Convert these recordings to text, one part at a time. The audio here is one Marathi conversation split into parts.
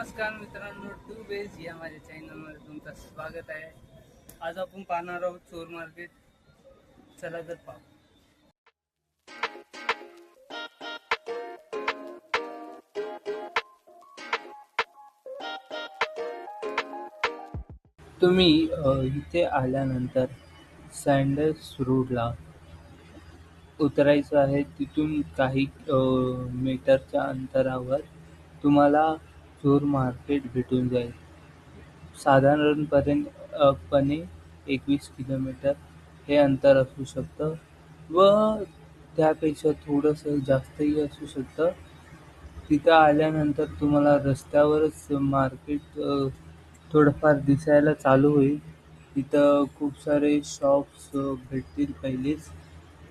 नमस्कार मित्रांनो, टू बेज या माझ्या चॅनलमध्ये तुमचं स्वागत आहे. आज आपण पाहणार आहोत चोर मार्केट. चला तर पाहू. तुम्ही इथे आल्यानंतर सँडल्स रोडला उतरायचं आहे. तिथून काही मीटरच्या अंतरावर तुम्हाला चोर मार्केट भेटून जाईल. साधारणपणे 21 किलोमीटर हे अंतर असू शकतं व त्यापेक्षा थोडंसं जास्तही असू शकतं. तिथं आल्यानंतर तुम्हाला रस्त्यावरच मार्केट थोडंफार दिसायला चालू होईल. तिथं खूप सारे शॉप्स भेटतील पहिलेच,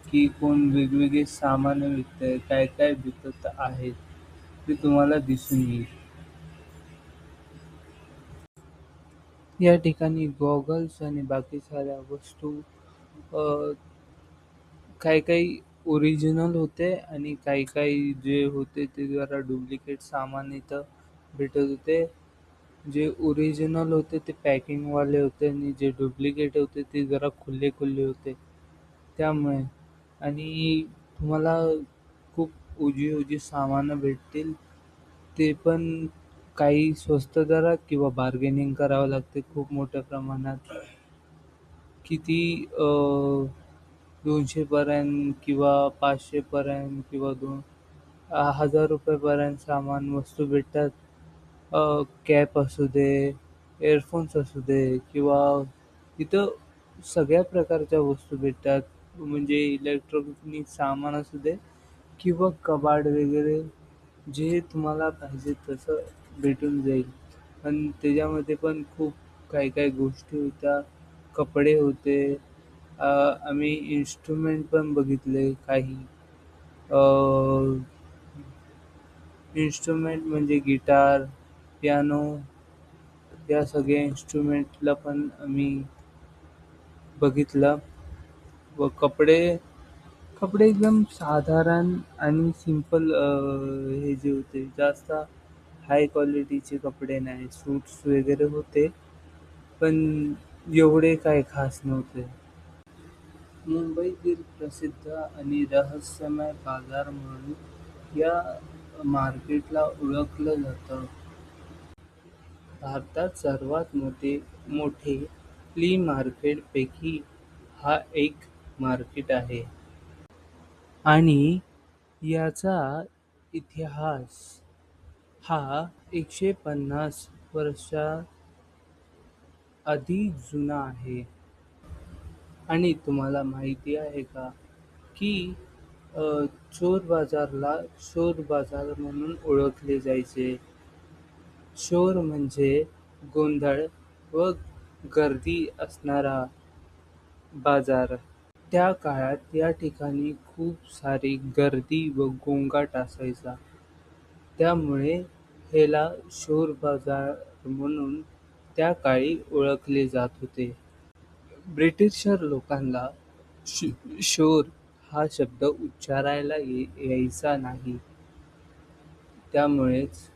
की कोण वेगवेगळे सामानं विकतंय, काय काय विकत आहेत ते तुम्हाला दिसून येईल. या ठिकाणी गॉगल्स आणि बाकी साऱ्या वस्तू काही काही ओरिजिनल होते आणि काही काही जे होते ते जरा डुप्लिकेट सामान इथं भेटत होते. जे ओरिजिनल होते ते पॅकिंगवाले होते आणि जे डुप्लिकेट होते ते जरा खुले खुले होते. त्यामुळे आणि तुम्हाला खूप ओजी ओजी सामानं भेटतील. ते पण काही स्वस्त दरात किंवा बार्गेनिंग करावं लागते खूप मोठ्या प्रमाणात. किती 200 पर्यंत किंवा 500 पर्यंत किंवा 1000 रुपयापर्यंत सामान वस्तू भेटतात. कॅप असू दे, इअरफोन्स असू दे किंवा इथं सगळ्या प्रकारच्या वस्तू भेटतात. म्हणजे इलेक्ट्रॉनिक सामान असू दे किंवा कबाड वगैरे जे तुम्हाला पाहिजे तसं भेटून जाईल. पण त्याच्यामध्ये पण खूप काही काही गोष्टी होत्या. कपडे होते. आम्ही इन्स्ट्रुमेंट पण बघितले काही. इन्स्ट्रुमेंट म्हणजे गिटार, पियानो या सगळ्या इन्स्ट्रुमेंटला पण आम्ही बघितलं. व कपडे कपडे एकदम साधारण आणि सिंपल हे जे होते, जास्त हाय क्वालिटीचे कपडे नाही. सूट्स वगैरे होते, पण एवढे काही खास नव्हते. मुंबईतील प्रसिद्ध आणि रहस्यमय बाजार म्हणून या मार्केटला ओळखलं जातं. भारतात सर्वात मोठे फ्ली मार्केटपैकी हा एक मार्केट आहे आणि याचा इतिहास हा 150 वर्षाआधी जुना आहे. आणि तुम्हाला माहिती आहे का, की अ, चोर बाजारला शोर बाजार म्हणून ओळखले जायचे. शोर म्हणजे गोंधळ व गर्दी असणारा बाजार. त्या काळात या ठिकाणी खूप सारी गर्दी व गोंगाट असायचा. त्यामुळे ह्याला शोर बाजार म्हणून त्या काळी ओळखले जात होते. ब्रिटिशर लोकांना शोर हा शब्द उच्चारायला यायचा नाही. त्यामुळेच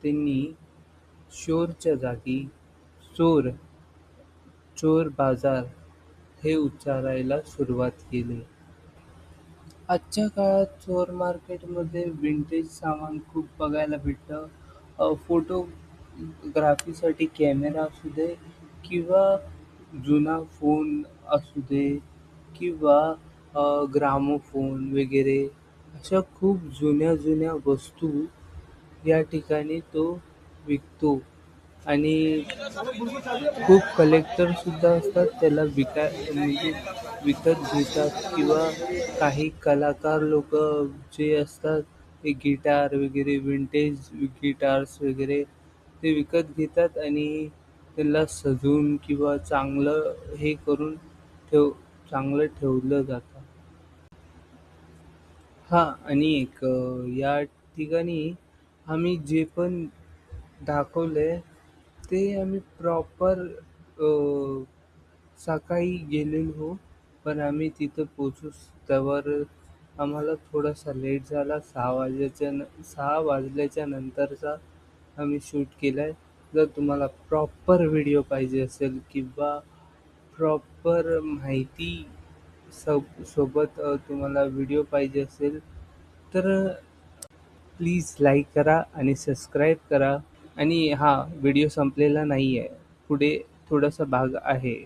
त्यांनी शोरच्या जागी चोर, चोर बाजार हे उच्चारायला सुरुवात केली. आजच्या काळात चोर मार्केटमध्ये विंटेज सामान खूप बघायला भेटतं. फोटोग्राफीसाठी कॅमेरा असू दे किंवा जुना फोन असू दे किंवा ग्रामोफोन वगैरे अशा खूप जुन्या जुन्या वस्तू या ठिकाणी तो विकतो. आणि खूप कलेक्टरसुद्धा असतात त्याला म्हणजे विकत घेतात किंवा काही कलाकार लोकं जे असतात ते गिटार वगैरे विंटेज गिटार्स वगैरे ते विकत घेतात आणि त्याला सजवून किंवा चांगलं हे करून चांगलं ठेवलं जातं. हां आणि एक या ठिकाणी आम्ही जे पण दाखवलंय ते आम्ही प्रॉपर सकाळी गेलेलो, पण आम्ही तिथं पोहोचूच तोवर आम्हाला थोडासा लेट झाला. 6 वाजल्याच्या नंतरचा आम्ही शूट केला आहे. जर तुम्हाला प्रॉपर व्हिडिओ पाहिजे असेल किंवा प्रॉपर माहिती सोबत तुम्हाला व्हिडिओ पाहिजे असेल तर प्लीज लाईक करा आणि सबस्क्राईब करा. आणि हा व्हिडिओ संपलेला नाही आहे, पुढे थोडासा भाग आहे.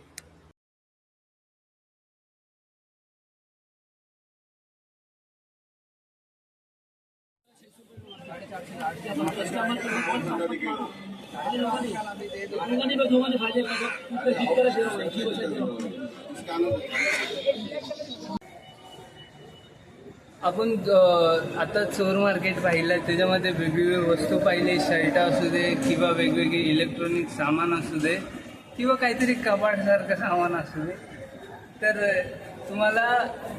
आपण आता चोर मार्केट पाहिलं, त्याच्यामध्ये वेगवेगळे वस्तू पाहिले, शर्ट असू दे किंवा वेगवेगळे इलेक्ट्रॉनिक सामान असू दे किंवा काहीतरी कपाटसारखं सामान असू दे. तर तुम्हाला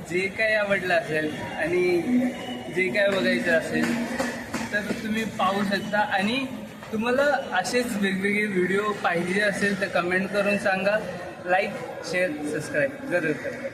जे काही आवडलं असेल आणि जे काय बघायचं असेल तर तुम्ही पाहू शकता. आणि तुम्हाला असेच वेगवेगळे व्हिडिओ पाहिजे असेल तर कमेंट करून सांगा. लाईक, शेअर, सबस्क्राईब जरूर करा.